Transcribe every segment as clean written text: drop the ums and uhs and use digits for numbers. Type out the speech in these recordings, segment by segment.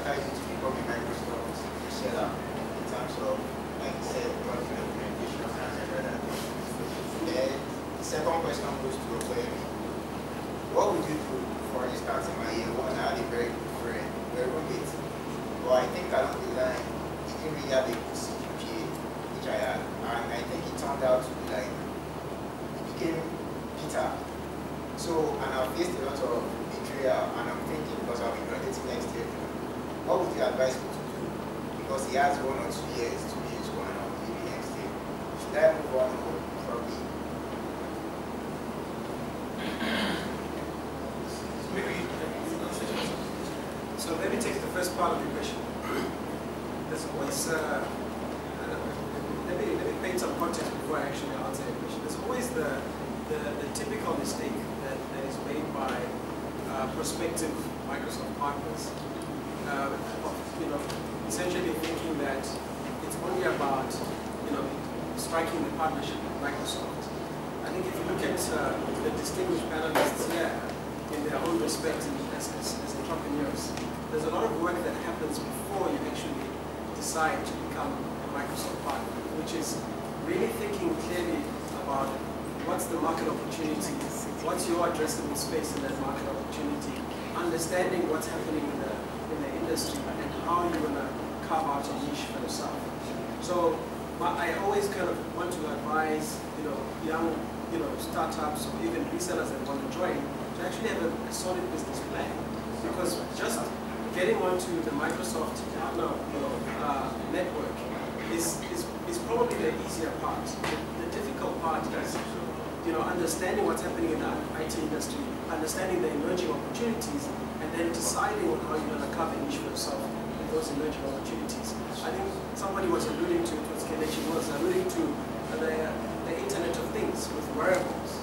entice you to become a Microsoft reseller in terms of, like you said, product implementation and everything. Then the second question goes to what would you do for instance in my year one? I had a very good friend, we were roommates, but I think along the line he didn't really have a good CGPA, which I had, and I think it turned out to be like he became bitter. So, and I faced a lot of betrayal, and I'm thinking because I'll be graduating next year, what would you advise me to do? Because he has 1 or 2 years to be his one, and I'll be leaving next year. Should I move on or probably? So maybe take the first part of your question. There's always, let me paint some context before I actually answer your question. There's always the typical mistake that is made by prospective Microsoft partners, essentially thinking that it's only about, striking the partnership with Microsoft. I think if you look at the distinguished panelists here in their own respect as entrepreneurs, there's a lot of work that happens before you actually decide to become a Microsoft partner, which is really thinking clearly about what's the market opportunity, what's your addressable space in that market opportunity, understanding what's happening in the industry and how you're going to carve out a niche for yourself. So I always kind of want to advise young startups or even resellers that want to join to actually have a solid business plan, because just getting onto the Microsoft partner network is probably the easier part. The difficult part is understanding what's happening in the IT industry, understanding the emerging opportunities, and then deciding on how you're going to carve a niche for yourself in those emerging opportunities. I think somebody was alluding to, it was Kelechi, was alluding to the Internet of Things with wearables,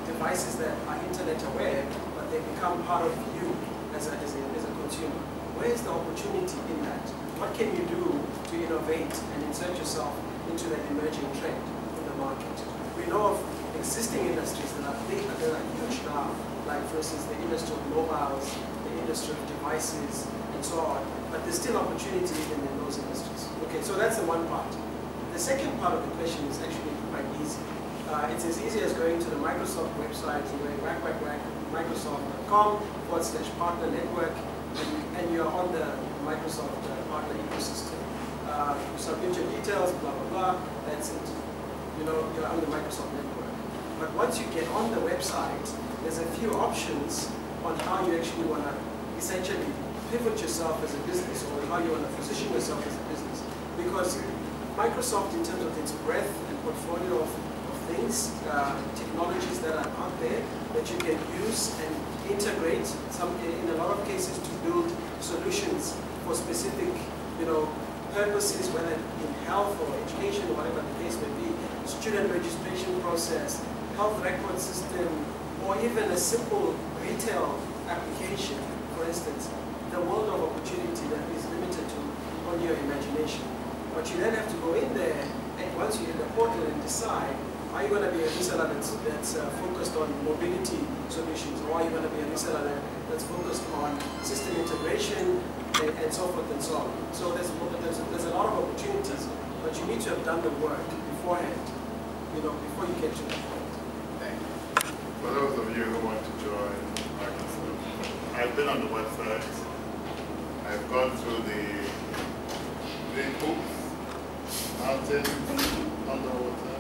devices that are Internet aware, but they become part of you as a consumer. Where is the opportunity in that? What can you do to innovate and insert yourself into that emerging trend in the market? We know of existing industries that are big, that are huge now, like for instance the industry of mobiles, the industry of devices, and so on. But there's still opportunity even in those industries. Okay, so that's the one part. The second part of the question is actually quite easy. It's as easy as going to the Microsoft website and going microsoft.com/partner network, and you're on the Microsoft partner ecosystem. Submit your details, blah, blah, blah, that's it. You're on the Microsoft network. But once you get on the website, there's a few options on how you actually want to essentially pivot yourself as a business, or how you want to position yourself as a business. Because Microsoft, in terms of its breadth and portfolio of things, technologies that are out there that you can use and integrate, in a lot of cases to build solutions for specific purposes, whether in health or education or whatever the case may be, student registration process, health record system, or even a simple retail application, for instance. The world of opportunity that is limited to only your imagination. But you then have to go in there, and once you hit the portal and decide, are you going to be a reseller that's focused on mobility solutions, or are you going to be a reseller that's focused on system integration and so forth and so on? So there's a lot of opportunities, but you need to have done the work beforehand, before you get to that point. Thank you. For those of you who want to join Microsoft, I've been on the website. I've gone through the hoops, mountains, underwater.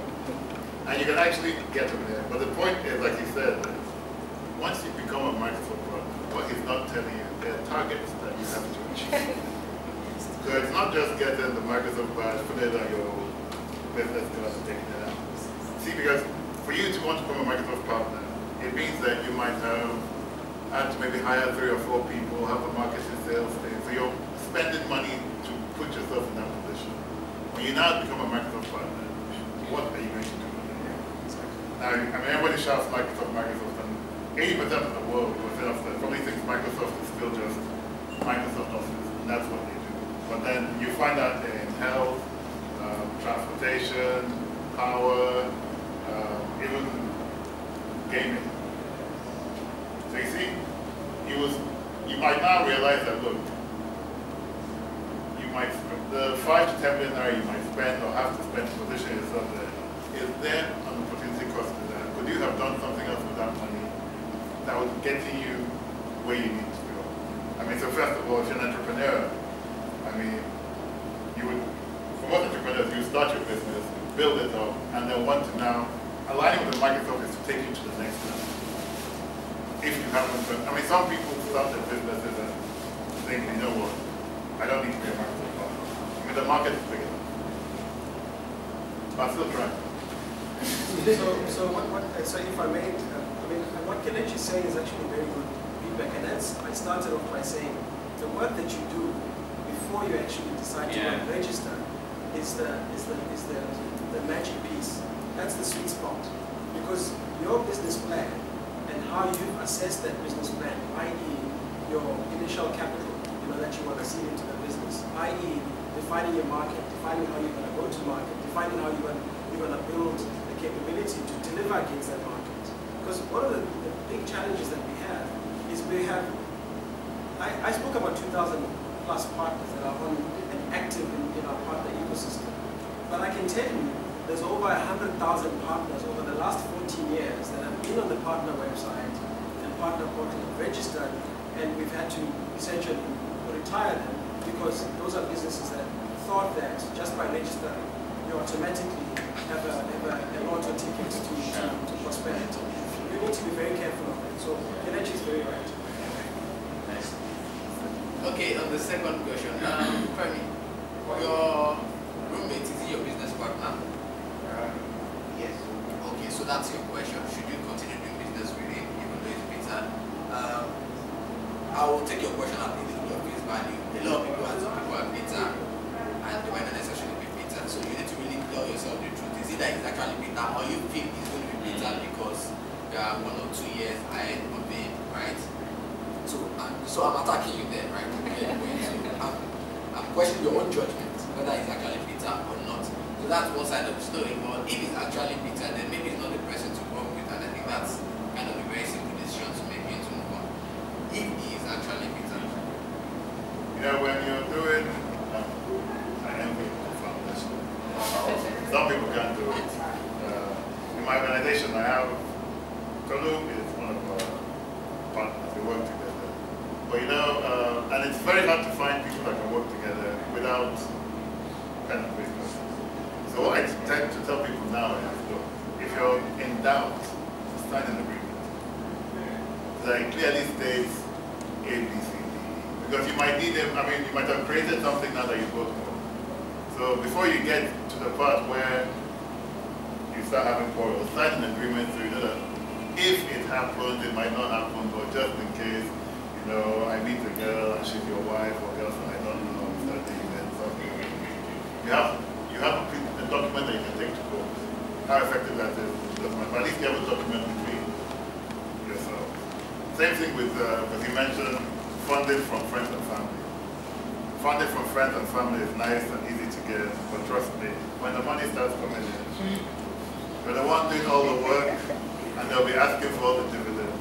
And you can actually get them there. But the point is, like you said, that once you become a Microsoft partner, what he's not telling you, there are targets that you have to achieve. So it's not just getting the Microsoft badge, put it on your business card and taking it out. See, because for you to want to become a Microsoft partner, it means that you might have to maybe hire 3 or 4 people, have a marketing sales thing. So you're spending money to put yourself in that position. When you now become a Microsoft partner, what are you going to do? Now, everybody shouts Microsoft, and 80% of the world probably thinks Microsoft is still just Microsoft Office, and that's what they do. But then you find out in health, transportation, power, even gaming. So you see, you might now realize that, look, might, the 5 to 10 million naira you might spend or have to spend to position yourself there, is there an opportunity cost to that? Could you have done something else with that money that would get you where you need to go? I mean, so first of all, if you're an entrepreneur, I mean, you would, for most entrepreneurs, you start your business, build it up, and then want to now, aligning with the Microsoft is to take you to the next level. If you haven't, I mean, some people start their businesses and think, you know what, I don't need to be a Microsoft partner. I mean, the market is big enough. But I'm still trying. So if I may, I mean, what Kelechi is saying is actually very good feedback, and that's, I started off by saying, the work that you do before you actually decide to register is the magic piece. That's the sweet spot, because your business plan and how you've assessed that business plan, i.e. your initial capital, that you want to seed into the business, i.e. defining your market, defining how you're going to go to market, defining how you're going to build the capability to deliver against that market. Because one of the big challenges that we have is I spoke about 2,000 plus partners that are on and active in our partner ecosystem. But I can tell you, there's over 100,000 partners over the last 14 years that have been on the partner website and partner portal and registered, and we've had to essentially retire them because those are businesses that thought that just by registering, you automatically have an auto ticket to prosperity. You need to be very careful of that. So Kelechi is very right. Nice. Okay, on the second question, Femi, your roommate, is he your business partner? Yes. Okay, so that's your question. Should you continue doing business with him, even though he's bitter? I will take your question at the little of his value. A lot of people are bitter, and they might not necessarily be bitter. So you need to really tell yourself the truth. Is it that he's actually bitter, or you think he's going to be bitter because you are 1 or 2 years ahead of him, right? So I'm attacking you there, right? I'm questioning your own judgment, whether he's actually bitter or not. So that's one side of the story. But if he's actually bitter, then maybe he's not the person to work with, and I think that's kind of a very simple decision to make him to move on. If he is actually bitter. You know, when you're doing, I envy the foundation. Some people can't do it. In my organization, I have, Kalu is one of our partners, we work together. But you know, and it's very hard to find people that can work together without kind of business. So what I tend to tell people now is, look, if you're in doubt, sign an agreement. Like clearly states A, B, C, D. Because you might need them, I mean, you might have created something now that you both know. So before you get to the part where you start having quarrels, sign an agreement so you know that if it happens, it might not happen, but just in case, you know, I meet a girl and she's your wife or girlfriend, I don't know, start the event, something. You have a document that you can take to court. How effective that is, but at least you have a document between yourself. Same thing with, as you mentioned, funding from friends and family. Funding from friends and family is nice and easy to get, but trust me, when the money starts coming in, you're the one doing all the work, and they'll be asking for all the dividends.